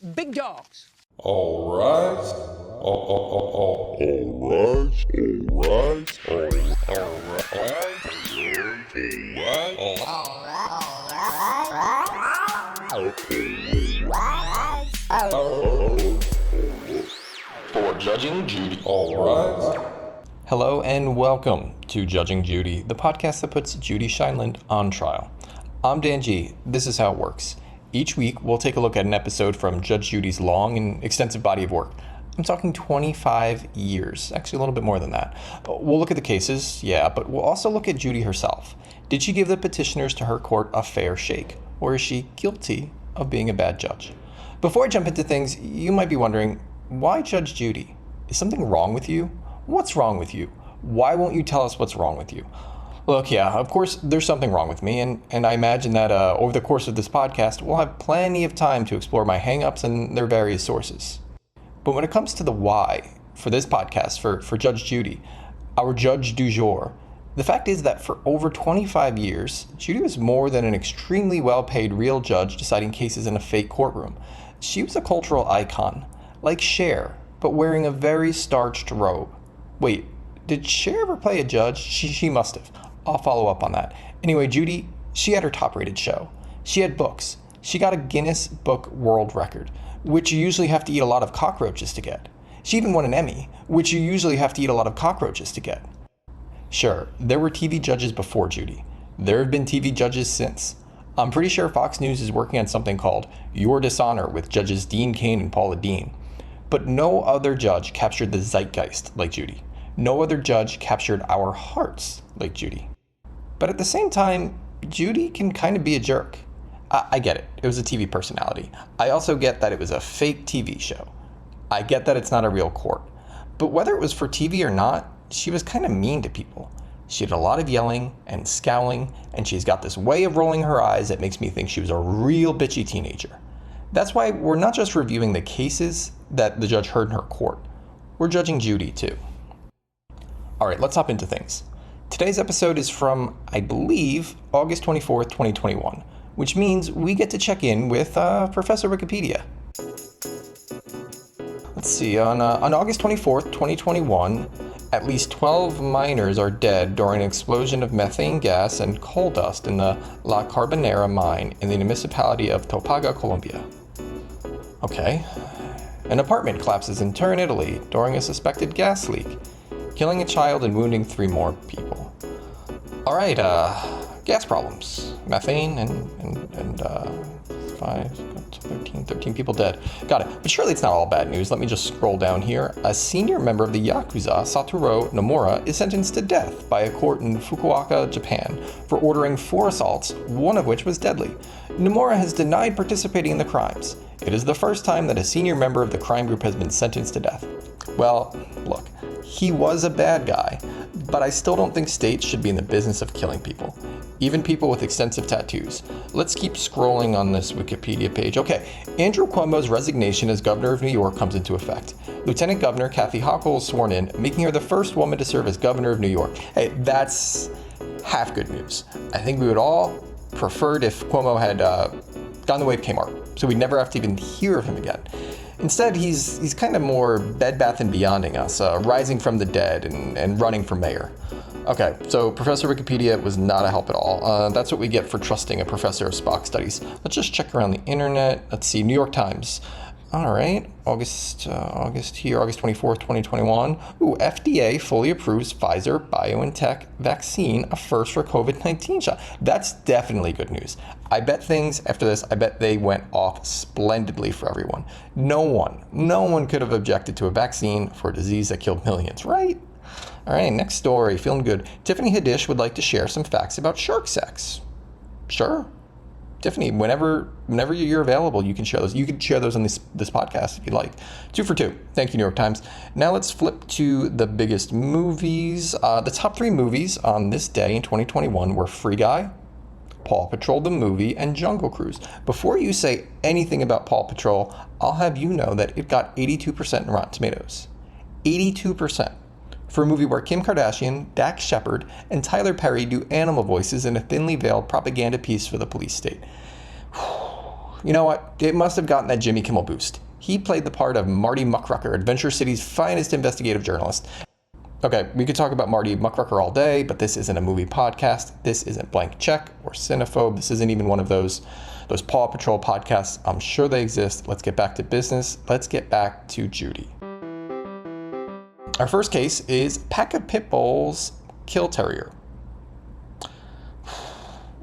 big dogs. All right. All right. For Judging Judy. All right. Hello and welcome to Judging Judy, the podcast that puts Judy Shineland on trial. I'm Dan G. This is how it works. Each week, we'll take a look at an episode from Judge Judy's long and extensive body of work. I'm talking 25 years, actually a little bit more than that. We'll look at the cases, yeah, but we'll also look at Judy herself. Did she give the petitioners to her court a fair shake, or is she guilty of being a bad judge? Before I jump into things, you might be wondering, why Judge Judy? Is something wrong with you? What's wrong with you? Why won't you tell us what's wrong with you? Look, yeah, of course, there's something wrong with me, and I imagine that over the course of this podcast, we'll have plenty of time to explore my hang-ups and their various sources. But when it comes to the why for this podcast, for Judge Judy, our judge du jour, the fact is that for over 25 years, Judy was more than an extremely well-paid real judge deciding cases in a fake courtroom. She was a cultural icon, like Cher, but wearing a very starched robe. Wait, did Cher ever play a judge? She must have. I'll follow up on that. Anyway, Judy, she had her top-rated show. She had books. She got a Guinness Book World Record, which you usually have to eat a lot of cockroaches to get. She even won an Emmy, which you usually have to eat a lot of cockroaches to get. Sure, there were TV judges before Judy. There have been TV judges since. I'm pretty sure Fox News is working on something called Your Dishonor with judges Dean Cain and Paula Deen. But no other judge captured the zeitgeist like Judy. No other judge captured our hearts like Judy. But at the same time, Judy can kind of be a jerk. I get it. It was a TV personality. I also get that it was a fake TV show. I get that it's not a real court. But whether it was for TV or not, she was kind of mean to people. She did a lot of yelling and scowling, and she's got this way of rolling her eyes that makes me think she was a real bitchy teenager. That's why we're not just reviewing the cases that the judge heard in her court. We're judging Judy too. All right, let's hop into things. Today's episode is from, I believe, August 24th, 2021, which means we get to check in with Professor Wikipedia. Let's see, on August 24th, 2021, at least 12 miners are dead during an explosion of methane gas and coal dust in the La Carbonera mine in the municipality of Topaga, Colombia. Okay. An apartment collapses in Turin, Italy during a suspected gas leak, killing a child and wounding 3 more people. All right, gas problems, methane, and 13 people dead. Got it. But surely it's not all bad news. Let me just scroll down here. A senior member of the Yakuza, Satoru Nomura, is sentenced to death by a court in Fukuoka, Japan, for ordering 4 assaults, one of which was deadly. Nomura has denied participating in the crimes. It is the first time that a senior member of the crime group has been sentenced to death. Well, look, he was a bad guy, but I still don't think states should be in the business of killing people, even people with extensive tattoos. Let's keep scrolling on this Wikipedia page. Okay, Andrew Cuomo's resignation as governor of New York comes into effect. Lieutenant Governor Kathy Hochul is sworn in, making her the first woman to serve as governor of New York. Hey, that's half good news. I think we would all preferred if Cuomo had gone the way of Kmart, so we'd never have to even hear of him again. Instead, he's kind of more Bed Bath & Beyonding us, rising from the dead and running for mayor. Okay, so Professor Wikipedia was not a help at all. That's what we get for trusting a professor of Spock studies. Let's just check around the internet. Let's see, New York Times. All right, August 24th, 2021. Ooh, FDA fully approves Pfizer BioNTech vaccine, a first for COVID-19 shot. That's definitely good news. I bet things after this, I bet they went off splendidly for everyone. No one could have objected to a vaccine for a disease that killed millions, right? All right, next story, feeling good. Tiffany Haddish would like to share some facts about shark sex. Sure. Tiffany, whenever you're available, you can share those. You can share those on this podcast if you'd like. 2 for 2. Thank you, New York Times. Now let's flip to the biggest movies. The top 3 movies on this day in 2021 were Free Guy, Paw Patrol the movie, and Jungle Cruise. Before you say anything about Paw Patrol, I'll have you know that it got 82% in Rotten Tomatoes. 82%. For a movie where Kim Kardashian, Dax Shepard, and Tyler Perry do animal voices in a thinly veiled propaganda piece for the police state. You know what? It must have gotten that Jimmy Kimmel boost. He played the part of Marty Muckrucker, Adventure City's finest investigative journalist. Okay, we could talk about Marty Muckrucker all day, but this isn't a movie podcast. This isn't Blank Check or Cinephobe. This isn't even one of those Paw Patrol podcasts. I'm sure they exist. Let's get back to business. Let's get back to Judy. Our first case is Pack of Pit Bulls Kill Terrier.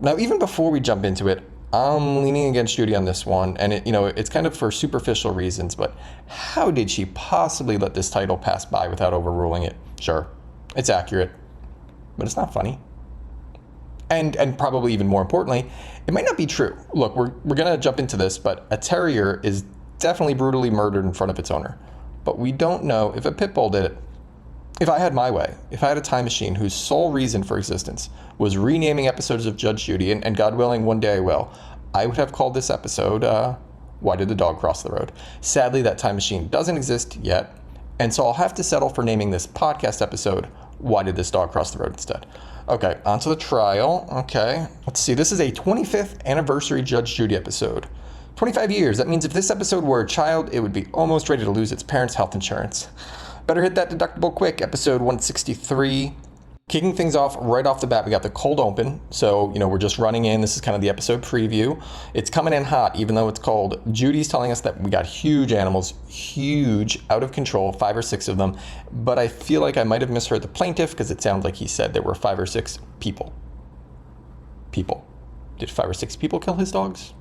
Now, even before we jump into it, I'm leaning against Judy on this one, and it's kind of for superficial reasons, but how did she possibly let this title pass by without overruling it? Sure, it's accurate, but it's not funny. And probably even more importantly, it might not be true. Look, we're going to jump into this, but a terrier is definitely brutally murdered in front of its owner. But we don't know if a pit bull did it. If I had my way, if I had a time machine whose sole reason for existence was renaming episodes of Judge Judy, and God willing, one day I will, I would have called this episode, Why Did the Dog Cross the Road? Sadly, that time machine doesn't exist yet, and so I'll have to settle for naming this podcast episode, Why Did This Dog Cross the Road instead? Okay, on to the trial. Okay, let's see. This is a 25th anniversary Judge Judy episode. 25 years. That means if this episode were a child, it would be almost ready to lose its parents' health insurance. Better hit that deductible quick. Episode 163. Kicking things off right off the bat, we got the cold open. So, we're just running in. This is kind of the episode preview. It's coming in hot, even though it's cold. Judy's telling us that we got huge animals, huge, out of control, 5 or 6 of them. But I feel like I might have misheard the plaintiff because it sounds like he said there were 5 or 6 people. Did 5 or 6 people kill his dogs?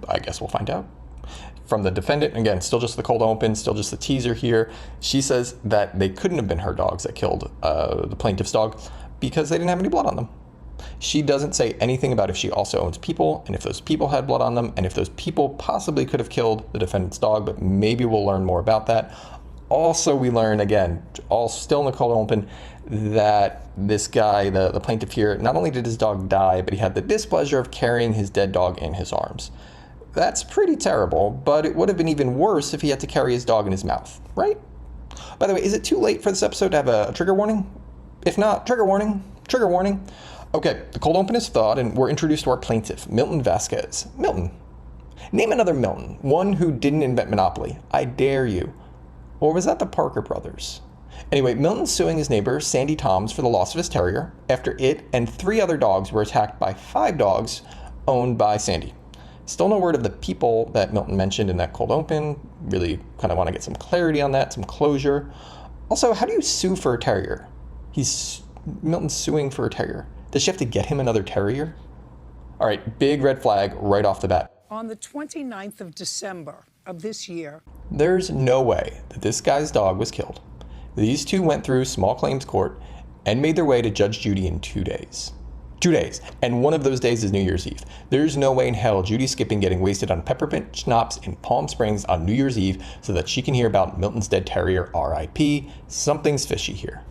I guess we'll find out. From the defendant, again, still just the cold open, still just the teaser here. She says that they couldn't have been her dogs that killed the plaintiff's dog because they didn't have any blood on them. She doesn't say anything about if she also owns people and if those people had blood on them and if those people possibly could have killed the defendant's dog, but maybe we'll learn more about that. Also, we learn, again, all still in the cold open, that this guy, the plaintiff here, not only did his dog die, but he had the displeasure of carrying his dead dog in his arms. That's pretty terrible, but it would have been even worse if he had to carry his dog in his mouth, right? By the way, is it too late for this episode to have a trigger warning? If not, trigger warning, trigger warning. Okay, the cold open is thawed, and we're introduced to our plaintiff, Milton Vasquez. Milton. Name another Milton, one who didn't invent Monopoly. I dare you. Or was that the Parker brothers? Anyway, Milton's suing his neighbor, Sandi Toms, for the loss of his terrier after it and 3 other dogs were attacked by 5 dogs owned by Sandi. Still no word of the people that Milton mentioned in that cold open. Really kind of want to get some clarity on that, some closure. Also, how do you sue for a terrier? Milton's suing for a terrier. Does she have to get him another terrier? All right, big red flag right off the bat. On the 29th of December of this year, there's no way that this guy's dog was killed. These 2 went through small claims court and made their way to Judge Judy in 2 days. 2 days, and one of those days is New Year's Eve. There's no way in hell Judy's skipping getting wasted on peppermint schnapps in Palm Springs on New Year's Eve so that she can hear about Milton's dead terrier, R.I.P. Something's fishy here.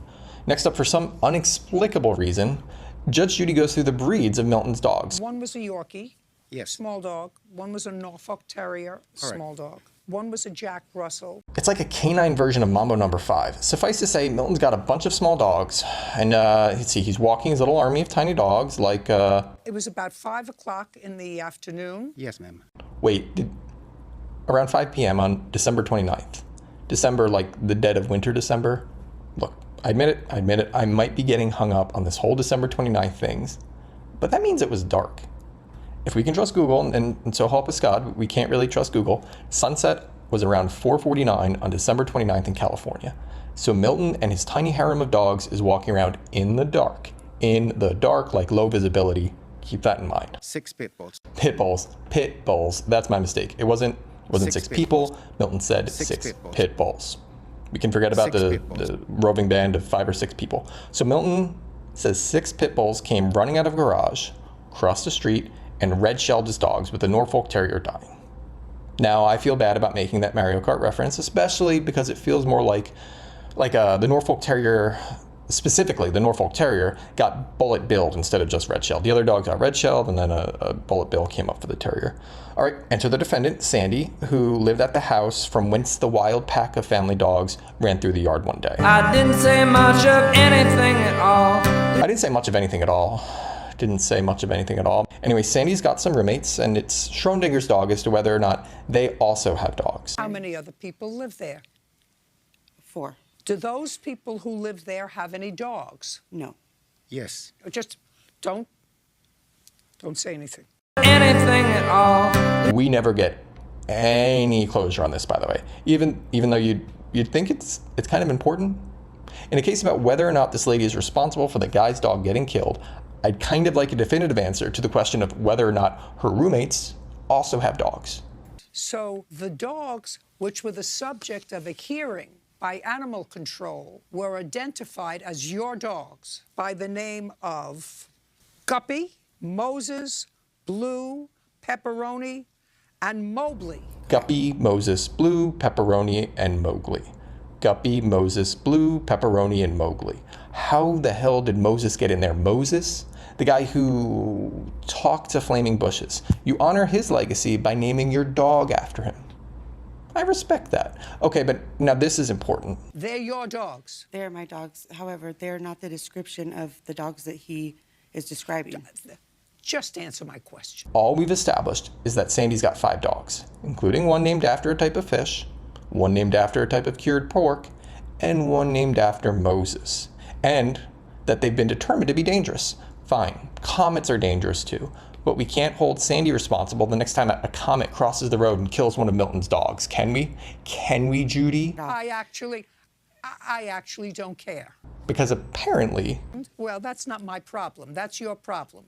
Next up, for some inexplicable reason, Judge Judy goes through the breeds of Milton's dogs. One was a Yorkie, yes, small dog. One was a Norfolk Terrier, small dog. One was a Jack Russell. It's like a canine version of Mambo number 5. Suffice to say, Milton's got a bunch of small dogs, and let's see, he's walking his little army of tiny dogs like... It was about 5 o'clock in the afternoon. Yes, ma'am. Wait, around 5 p.m. on December 29th. December, like the dead of winter December. Look, I admit it, I might be getting hung up on this whole December 29th things, but that means it was dark. If we can trust Google, and so help us God, we can't really trust Google, sunset was around 4:49 on December 29th in California. So Milton and his tiny harem of dogs is walking around in the dark, like low visibility. Keep that in mind. 6 pit bulls. Pit bulls. That's my mistake. It wasn't 6 people. Milton said 6 pit bulls. We can forget about the roving band of 5 or 6 people. So Milton says 6 pit bulls came running out of a garage, crossed the street, and red-shelled his dogs with the Norfolk Terrier dying. Now, I feel bad about making that Mario Kart reference, especially because it feels more like the Norfolk Terrier, specifically the Norfolk Terrier, got bullet-billed instead of just red-shelled. The other dogs got red-shelled, and then a bullet bill came up for the Terrier. All right, enter the defendant, Sandi, who lived at the house from whence the wild pack of family dogs ran through the yard one day. I didn't say much of anything at all. didn't say much of anything at all. Anyway, Sandi's got some roommates, and it's Schrodinger's dog as to whether or not they also have dogs. How many other people live there? 4. Do those people who live there have any dogs? No. Yes. Just don't say anything. Anything at all. We never get any closure on this, by the way. Even though you'd think it's kind of important. In a case about whether or not this lady is responsible for the guy's dog getting killed, I'd kind of like a definitive answer to the question of whether or not her roommates also have dogs. So the dogs, which were the subject of a hearing by animal control, were identified as your dogs by the name of Guppy, Moses, Blue, Pepperoni, and Mowgli. Guppy, Moses, Blue, Pepperoni, and Mowgli. Guppy, Moses, Blue, Pepperoni, and Mowgli. How the hell did Moses get in there? Moses? The guy who talked to flaming bushes. You honor his legacy by naming your dog after him. I respect that. Okay, but now this is important. They're your dogs. They're my dogs. However, they're not the description of the dogs that he is describing. Just answer my question. All we've established is that Sandi's got 5 dogs, including one named after a type of fish, one named after a type of cured pork, and one named after Moses. And that they've been determined to be dangerous. Fine, comets are dangerous too, but we can't hold Sandi responsible the next time a comet crosses the road and kills one of Milton's dogs, can we? Can we, Judy? I actually don't care. Because apparently... Well, that's not my problem. That's your problem.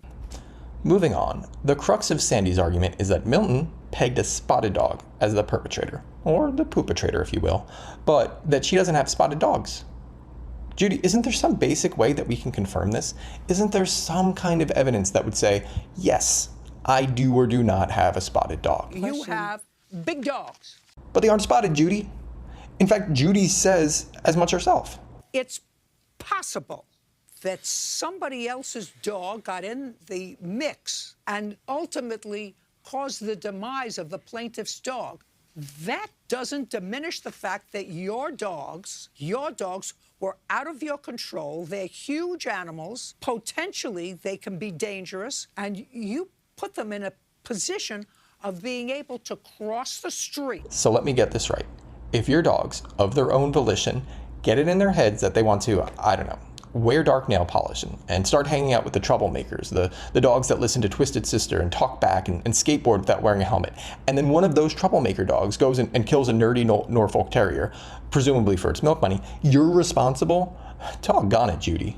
Moving on, the crux of Sandi's argument is that Milton pegged a spotted dog as the perpetrator, or the poopatrator if you will, but that she doesn't have spotted dogs. Judy, isn't there some basic way that we can confirm this? Isn't there some kind of evidence that would say, yes, I do or do not have a spotted dog? You have big dogs. But they aren't spotted, Judy. In fact, Judy says as much herself. It's possible that somebody else's dog got in the mix and ultimately caused the demise of the plaintiff's dog. That doesn't diminish the fact that your dogs were out of your control. They're huge animals. Potentially, they can be dangerous, and you put them in a position of being able to cross the street. So let me get this right. If your dogs, of their own volition, get it in their heads that they want to, I don't know, wear dark nail polish and start hanging out with the troublemakers, the dogs that listen to Twisted Sister and talk back and skateboard without wearing a helmet. And then one of those troublemaker dogs goes and kills a nerdy Norfolk Terrier, presumably for its milk money. You're responsible? Doggone it, Judy.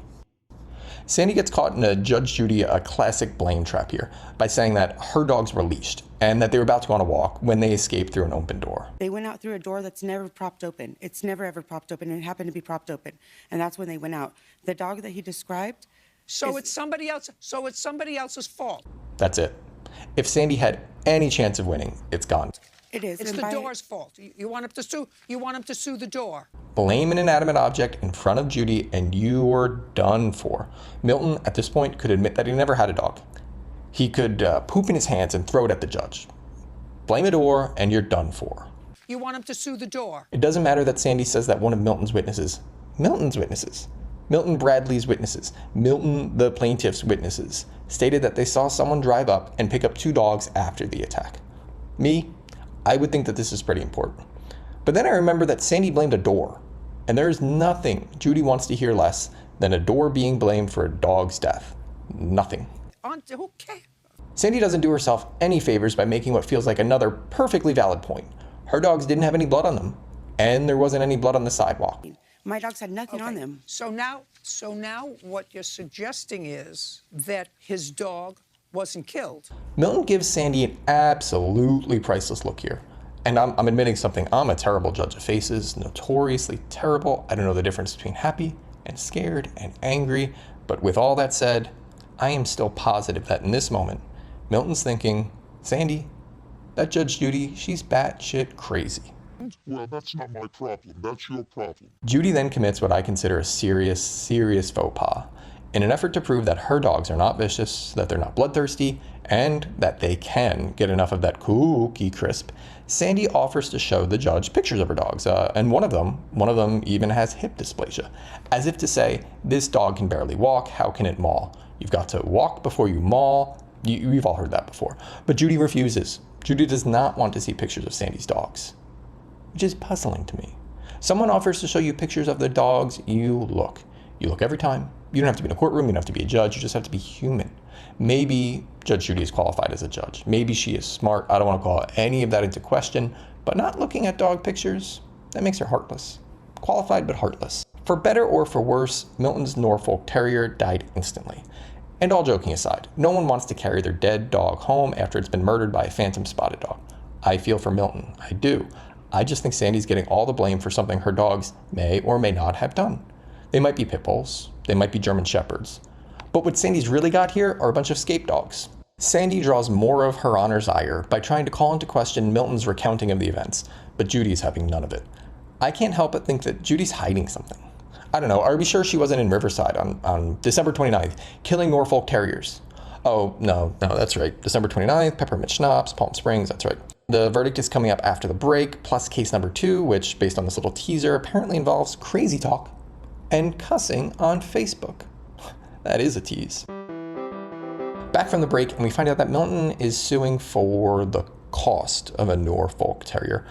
Sandi gets caught in a Judge Judy, a classic blame trap here, by saying that her dogs were leashed and that they were about to go on a walk when they escaped through an open door. They went out through a door that's never propped open. It's never ever propped open, and it happened to be propped open. And that's when they went out. The dog that he described... It's somebody else's fault. That's it. If Sandi had any chance of winning, it's gone. It is. It's the door's fault. You want him to sue? You want him to sue the door? Blame an inanimate object in front of Judy and you were done for. Milton, at this point, could admit that he never had a dog. He could poop in his hands and throw it at the judge. Blame a door and you're done for. You want him to sue the door? It doesn't matter that Sandi says that one of Milton's witnesses, Milton Bradley's witnesses, Milton the plaintiff's witnesses, stated that they saw someone drive up and pick up 2 dogs after the attack. Me, I would think that this is pretty important. But then I remember that Sandi blamed a door, and there is nothing Judy wants to hear less than a door being blamed for a dog's death. Nothing. Okay. Sandi doesn't do herself any favors by making what feels like another perfectly valid point. Her dogs didn't have any blood on them, and there wasn't any blood on the sidewalk. My dogs had nothing on them. So now what you're suggesting is that his dog wasn't killed. Milton gives Sandi an absolutely priceless look here. And I'm admitting something. I'm a terrible judge of faces, notoriously terrible. I don't know the difference between happy and scared and angry. But with all that said, I am still positive that in this moment, Milton's thinking, Sandi, that Judge Judy, she's batshit crazy. Well, that's not my problem. That's your problem. Judy then commits what I consider a serious faux pas. In an effort to prove that her dogs are not vicious, that they're not bloodthirsty, and that they can get enough of that cookie crisp, Sandi offers to show the judge pictures of her dogs, and one of them even has hip dysplasia, as if to say, this dog can barely walk, how can it maul? You've got to walk before you maul. You've all heard that before. But Judy refuses. Judy does not want to see pictures of Sandi's dogs, which is puzzling to me. Someone offers to show you pictures of their dogs, you look. You look every time. You don't have to be in a courtroom, you don't have to be a judge, you just have to be human. Maybe Judge Judy is qualified as a judge. Maybe she is smart. I don't want to call any of that into question, but not looking at dog pictures, that makes her heartless. Qualified, but heartless. For better or for worse, Milton's Norfolk Terrier died instantly. And all joking aside, no one wants to carry their dead dog home after it's been murdered by a phantom spotted dog. I feel for Milton, I do. I just think Sandi's getting all the blame for something her dogs may or may not have done. They might be pit bulls, they might be German shepherds. But what Sandi's really got here are a bunch of scape dogs. Sandi draws more of her honor's ire by trying to call into question Milton's recounting of the events, but Judy's having none of it. I can't help but think that Judy's hiding something. I don't know, are we sure she wasn't in Riverside on December 29th, killing Norfolk Terriers? Oh, no, that's right. December 29th, peppermint schnapps, Palm Springs, that's right. The verdict is coming up after the break, plus case number 2, which, based on this little teaser, apparently involves crazy talk and cussing on Facebook. That is a tease. Back from the break, and we find out that Milton is suing for the cost of a Norfolk Terrier.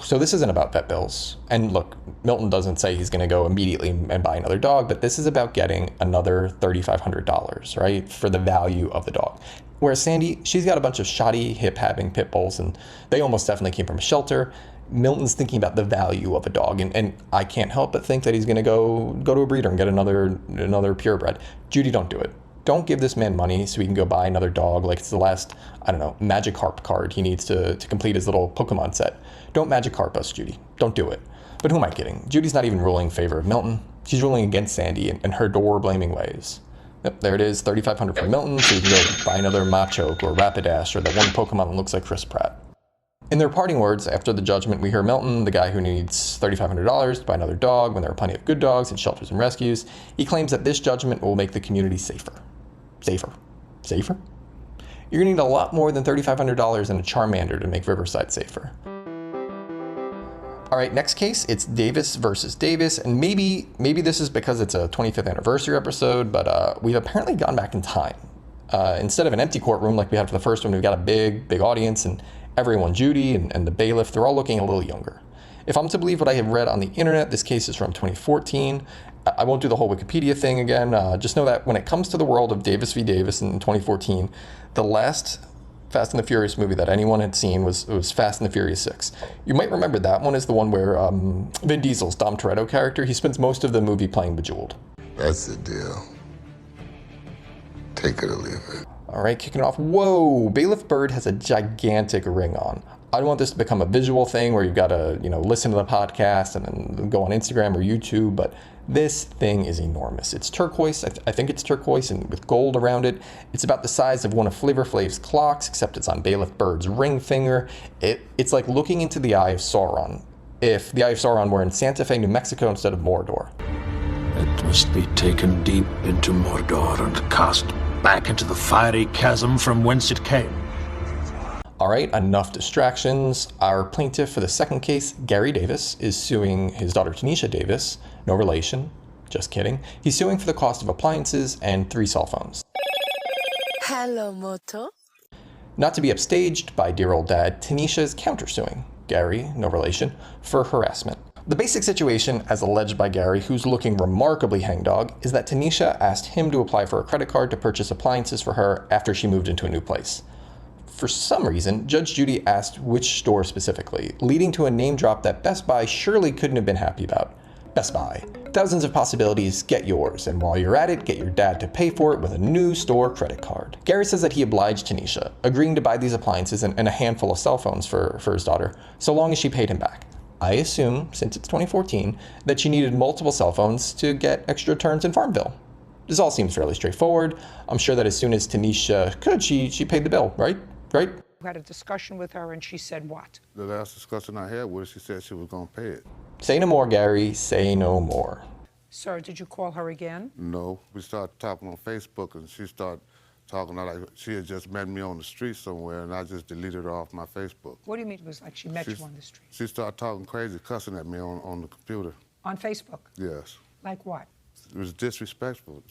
So this isn't about vet bills. And look, Milton doesn't say he's going to go immediately and buy another dog, but this is about getting another $3,500, right, for the value of the dog. Whereas Sandi, she's got a bunch of shoddy, hip-having pit bulls, and they almost definitely came from a shelter. Milton's thinking about the value of a dog, and I can't help but think that he's going to go to a breeder and get another purebred. Judy, don't do it. Don't give this man money so he can go buy another dog like it's the last, I don't know, Magikarp card he needs to complete his little Pokemon set. Don't Magikarp us, Judy. Don't do it. But who am I kidding? Judy's not even ruling in favor of Milton. She's ruling against Sandi and her door-blaming ways. Yep, there it is, $3,500 for Milton, so you can go buy another Machoke or Rapidash or that one Pokemon that looks like Chris Pratt. In their parting words, after the judgment, we hear Milton, the guy who needs $3,500 to buy another dog when there are plenty of good dogs in shelters and rescues. He claims that this judgment will make the community safer. Safer? You're gonna need a lot more than $3,500 and a Charmander to make Riverside safer. All right, next case, it's Davis versus Davis, and maybe this is because it's a 25th anniversary episode, but we've apparently gone back in time. Instead of an empty courtroom like we had for the first one, we've got a big audience, and everyone, Judy and the bailiff, they're all looking a little younger. If I'm to believe what I have read on the internet, this case is from 2014. I won't do the whole Wikipedia thing again. Just know that when it comes to the world of Davis v. Davis in 2014, the last Fast and the Furious movie that anyone had seen was Fast and the Furious 6. You might remember that one is the one where Vin Diesel's Dom Toretto character, he spends most of the movie playing Bejeweled. That's the deal. Take it or leave it. All right, kicking it off. Whoa, Bailiff Bird has a gigantic ring on. I don't want this to become a visual thing where you've got to, listen to the podcast and then go on Instagram or YouTube, but this thing is enormous. It's turquoise. I think it's turquoise and with gold around it. It's about the size of one of Flavor Flav's clocks, except it's on Bailiff Bird's ring finger. It's like looking into the eye of Sauron, if the eye of Sauron were in Santa Fe, New Mexico instead of Mordor. It must be taken deep into Mordor and cast back into the fiery chasm from whence it came. All right, enough distractions. Our plaintiff for the second case, Gary Davis, is suing his daughter Tanisha Davis, no relation, just kidding. He's suing for the cost of appliances and 3 cell phones. Hello, Moto. Not to be upstaged by dear old dad, Tanisha is countersuing Gary, no relation, for harassment. The basic situation, as alleged by Gary, who's looking remarkably hangdog, is that Tanisha asked him to apply for a credit card to purchase appliances for her after she moved into a new place. For some reason, Judge Judy asked which store specifically, leading to a name drop that Best Buy surely couldn't have been happy about. Best Buy. Thousands of possibilities, get yours, and while you're at it, get your dad to pay for it with a new store credit card. Gary says that he obliged Tanisha, agreeing to buy these appliances and a handful of cell phones for his daughter, so long as she paid him back. I assume, since it's 2014, that she needed multiple cell phones to get extra turns in Farmville. This all seems fairly straightforward. I'm sure that as soon as Tanisha could, she paid the bill, right? Right? We had a discussion with her, and she said what? The last discussion I had with her, she said she was going to pay it. Say no more, Gary. Say no more. Sir, did you call her again? No, we started talking on Facebook, and she started talking like she had just met me on the street somewhere, and I just deleted her off my Facebook. What do you mean it was like she met you on the street? She started talking crazy, cussing at me on the computer. On Facebook? Yes. Like what? was disrespectful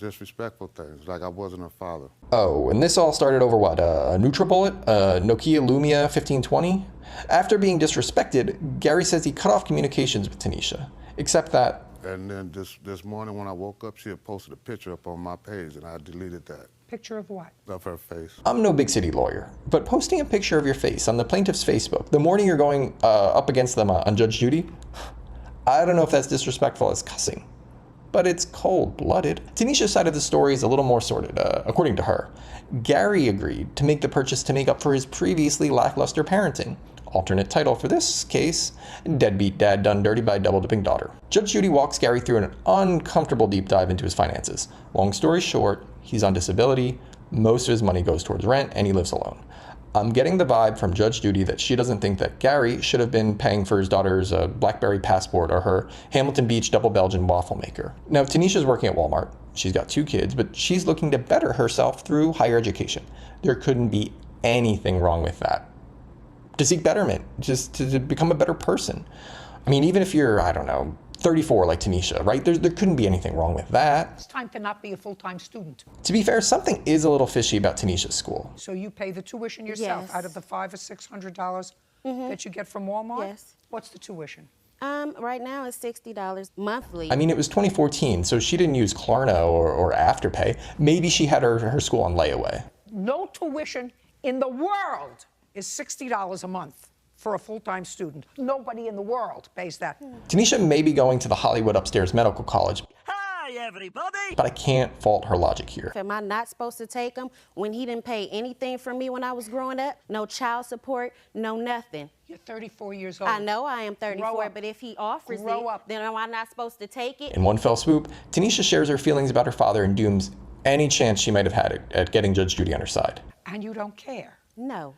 things, like I wasn't her father. Oh, and this all started over what? A NutriBullet? A Nokia Lumia 1520? After being disrespected, Gary says he cut off communications with Tanisha, except that... And then this morning when I woke up, she had posted a picture up on my page, and I deleted that. Picture of what? Of her face. I'm no big city lawyer, but posting a picture of your face on the plaintiff's Facebook the morning you're going up against them on Judge Judy, I don't know if that's disrespectful as cussing, but it's cold-blooded. Tanisha's side of the story is a little more sordid, according to her. Gary agreed to make the purchase to make up for his previously lackluster parenting. Alternate title for this case, Deadbeat Dad Done Dirty by Double-Dipping Daughter. Judge Judy walks Gary through an uncomfortable deep dive into his finances. Long story short, he's on disability, most of his money goes towards rent, and he lives alone. I'm getting the vibe from Judge Judy that she doesn't think that Gary should have been paying for his daughter's BlackBerry passport or her Hamilton Beach double Belgian waffle maker. Now, Tanisha's working at Walmart. She's got 2 kids, but she's looking to better herself through higher education. There couldn't be anything wrong with that. To seek betterment, just to become a better person. I mean, even if you're, I don't know, 34 like Tanisha, right? There couldn't be anything wrong with that. It's time to not be a full-time student. To be fair, something is a little fishy about Tanisha's school. So you pay the tuition yourself Yes. out of the $500 or $600 that you get from Walmart? Yes. What's the tuition? Right now it's $60 monthly. I mean, it was 2014, so she didn't use Klarna or Afterpay. Maybe she had her school on layaway. No tuition in the world is $60 a month for a full-time student. Nobody in the world pays that. Tanisha may be going to the Hollywood Upstairs Medical College. Hi, everybody! But I can't fault her logic here. Am I not supposed to take him when he didn't pay anything for me when I was growing up? No child support, no nothing. You're 34 years old. I know I am 34, up. but if he offers Grow it, up. then am I not supposed to take it? In one fell swoop, Tanisha shares her feelings about her father and dooms any chance she might have had at getting Judge Judy on her side. And you don't care. No.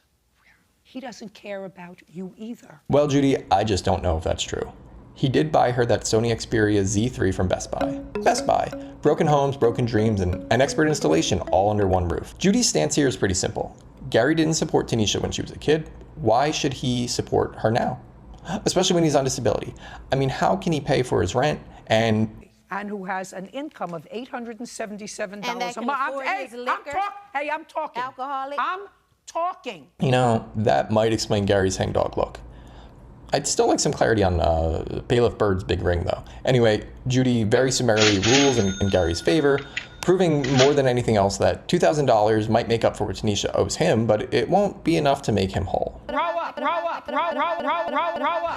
He doesn't care about you either. Well, Judy, I just don't know if that's true. He did buy her that Sony Xperia Z3 from Best Buy. Best Buy, broken homes, broken dreams, and an expert installation all under one roof. Judy's stance here is pretty simple. Gary didn't support Tanisha when she was a kid. Why should he support her now? Especially when he's on disability. I mean, how can he pay for his rent and who has an income of $877 And that a can month. afford his liquor? I'm talking. Alcoholic? I'm talking. You know, that might explain Gary's hangdog look. I'd still like some clarity on Bailiff Bird's big ring, though. Anyway, Judy very summarily rules in Gary's favor, proving more than anything else that $2,000 might make up for what Tanisha owes him, but it won't be enough to make him whole. Grow up.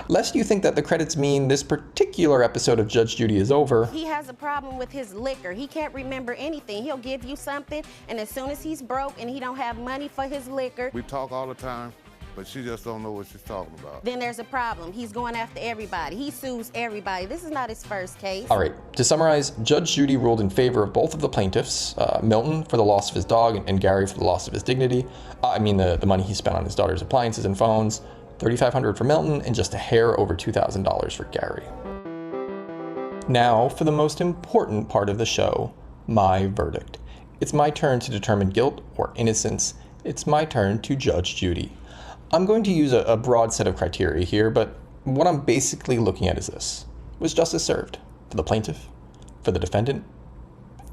Lest you think that the credits mean this particular episode of Judge Judy is over. He has a problem with his liquor. He can't remember anything. He'll give you something, and as soon as he's broke and he don't have money for his liquor, We talk all the time, but she just don't know what she's talking about. then there's a problem. He's going after everybody. He sues everybody. This is not his first case. All right, to summarize, Judge Judy ruled in favor of both of the plaintiffs, Milton for the loss of his dog and Gary for the loss of his dignity. The money he spent on his daughter's appliances and phones, $3,500 for Milton and just a hair over $2,000 for Gary. Now for the most important part of the show, my verdict. It's my turn to determine guilt or innocence. It's my turn to judge Judy. I'm going to use a broad set of criteria here, but what I'm basically looking at is this. Was justice served? For the plaintiff? For the defendant?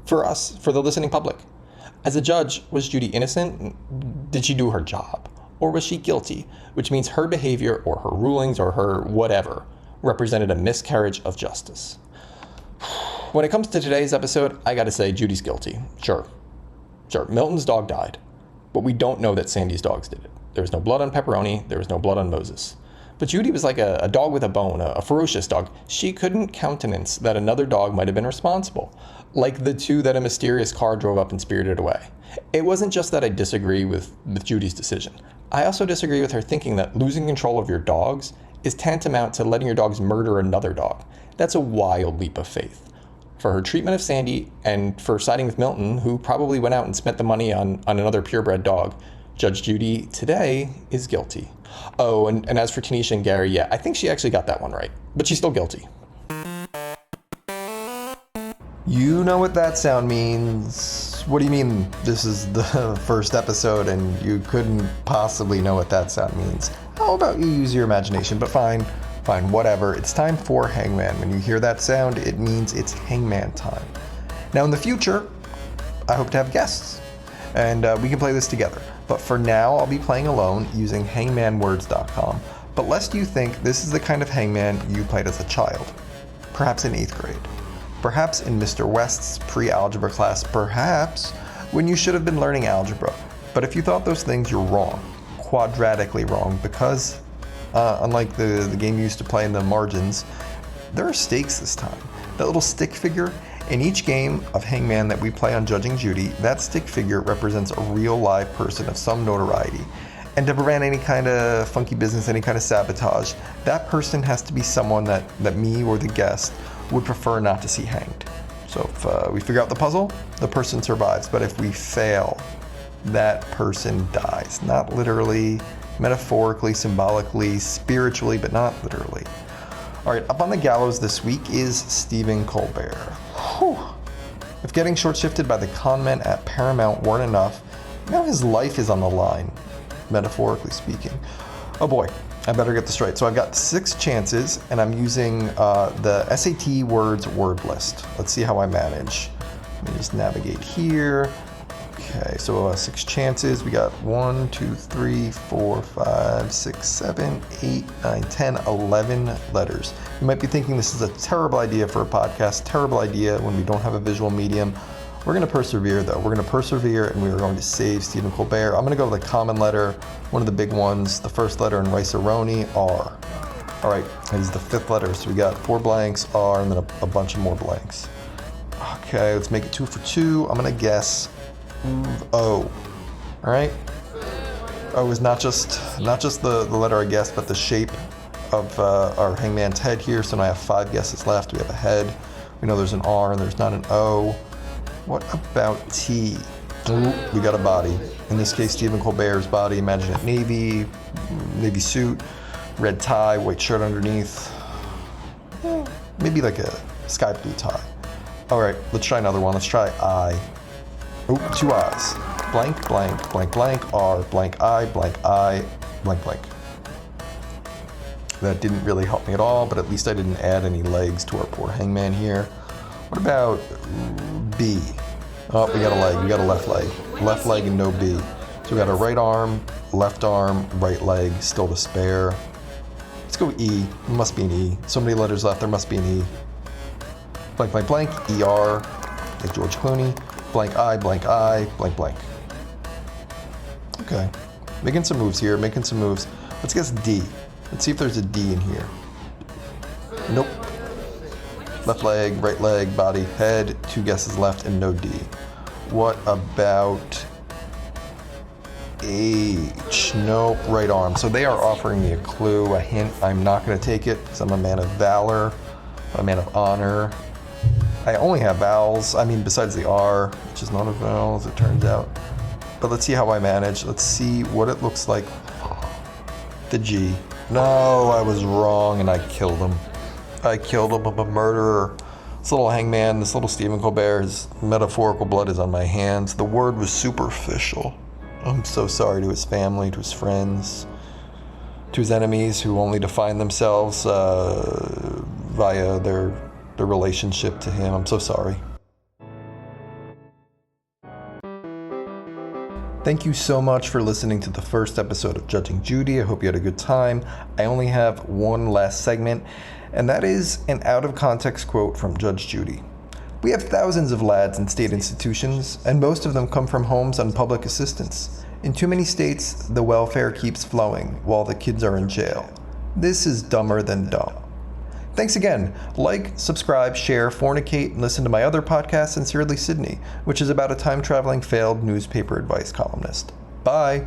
For us? For the listening public? As a judge, was Judy innocent? Did she do her job? Or was she guilty? Which means her behavior or her rulings or her whatever represented a miscarriage of justice. When it comes to today's episode, I gotta say Judy's guilty. Sure, Milton's dog died, but we don't know that Sandi's dogs did it. There was no blood on Pepperoni, there was no blood on Moses. But Judy was like a dog with a bone, a ferocious dog. She couldn't countenance that another dog might have been responsible, like the 2 that a mysterious car drove up and spirited away. It wasn't just that I disagree with Judy's decision. I also disagree with her thinking that losing control of your dogs is tantamount to letting your dogs murder another dog. That's a wild leap of faith. For her treatment of Sandi and for siding with Milton, who probably went out and spent the money on another purebred dog, Judge Judy today is guilty. Oh, and as for Tanisha and Gary, yeah, I think she actually got that one right, but she's still guilty. You know what that sound means. What do you mean this is the first episode and you couldn't possibly know what that sound means? How about you use your imagination? But fine, whatever. It's time for Hangman. When you hear that sound, it means it's Hangman time. Now in the future, I hope to have guests, and we can play this together. But for now, I'll be playing alone using hangmanwords.com. But lest you think this is the kind of hangman you played as a child, perhaps in 8th grade, perhaps in Mr. West's pre-algebra class, perhaps when you should have been learning algebra. But if you thought those things, you're wrong, quadratically wrong, because unlike the game you used to play in the margins, there are stakes this time. That little stick figure, in each game of Hangman that we play on Judging Judy, that stick figure represents a real live person of some notoriety. And to prevent any kind of funky business, any kind of sabotage, that person has to be someone that me or the guest would prefer not to see hanged. So if we figure out the puzzle, the person survives. But if we fail, that person dies. Not literally, metaphorically, symbolically, spiritually, but not literally. All right, up on the gallows this week is Stephen Colbert. Whew. If getting short-shifted by the con men at Paramount weren't enough, now his life is on the line, metaphorically speaking. Oh boy, I better get this right. So I've got 6 chances, and I'm using the SAT words word list. Let's see how I manage. Let me just navigate here. Okay, so 6 chances. We got 1, 2, 3, 4, 5, 6, 7, 8, 9, 10, 11 letters. You might be thinking this is a terrible idea for a podcast, terrible idea when we don't have a visual medium. We're going to persevere, though. We're going to persevere, and we are going to save Stephen Colbert. I'm going to go with a common letter, one of the big ones. The first letter in Rice-A-Roni, R. All right, here's the 5th letter. So we got 4 blanks, R, and then a bunch of more blanks. Okay, let's make it 2 for 2. I'm going to guess O. All right. O is not just the letter I guessed, but the shape of our hangman's head here. So now I have 5 guesses left. We have a head. We know there's an R and there's not an O. What about T? Ooh, we got a body. In this case, Stephen Colbert's body. Imagine it navy suit, red tie, white shirt underneath. Maybe like a sky blue tie. All right, let's try another one. Let's try I. Oh, 2 I's. Blank, blank, blank, blank, R, blank, I, blank, blank. That didn't really help me at all, but at least I didn't add any legs to our poor hangman here. What about B? Oh, we got a leg. We got a left leg. Left leg and no B. So we got a right arm, right leg, still to spare. Let's go E. It must be an E. So many letters left, there must be an E. Blank, blank, blank, ER, like George Clooney. Blank, blank, blank. Okay. Making some moves here, Let's guess D. Let's see if there's a D in here. Nope. Left leg, right leg, body, head, 2 guesses left, and no D. What about H? Nope, right arm. So they are offering me a clue, a hint. I'm not going to take it because I'm a man of valor, a man of honor. I only have vowels, besides the R, which is not a vowel, as it turns out. But let's see how I manage. Let's see what it looks like. The G. No, I was wrong, and I killed him. I'm a murderer. This little hangman, this little Stephen Colbert, his metaphorical blood is on my hands. The word was superficial. I'm so sorry to his family, to his friends, to his enemies who only define themselves via their relationship to him. I'm so sorry. Thank you so much for listening to the first episode of Judging Judy. I hope you had a good time. I only have one last segment, and that is an out-of-context quote from Judge Judy. We have thousands of lads in state institutions, and most of them come from homes on public assistance. In too many states, the welfare keeps flowing while the kids are in jail. This is dumber than dumb. Thanks again. Like, subscribe, share, fornicate, and listen to my other podcast, Sincerely Sydney, which is about a time-traveling failed newspaper advice columnist. Bye.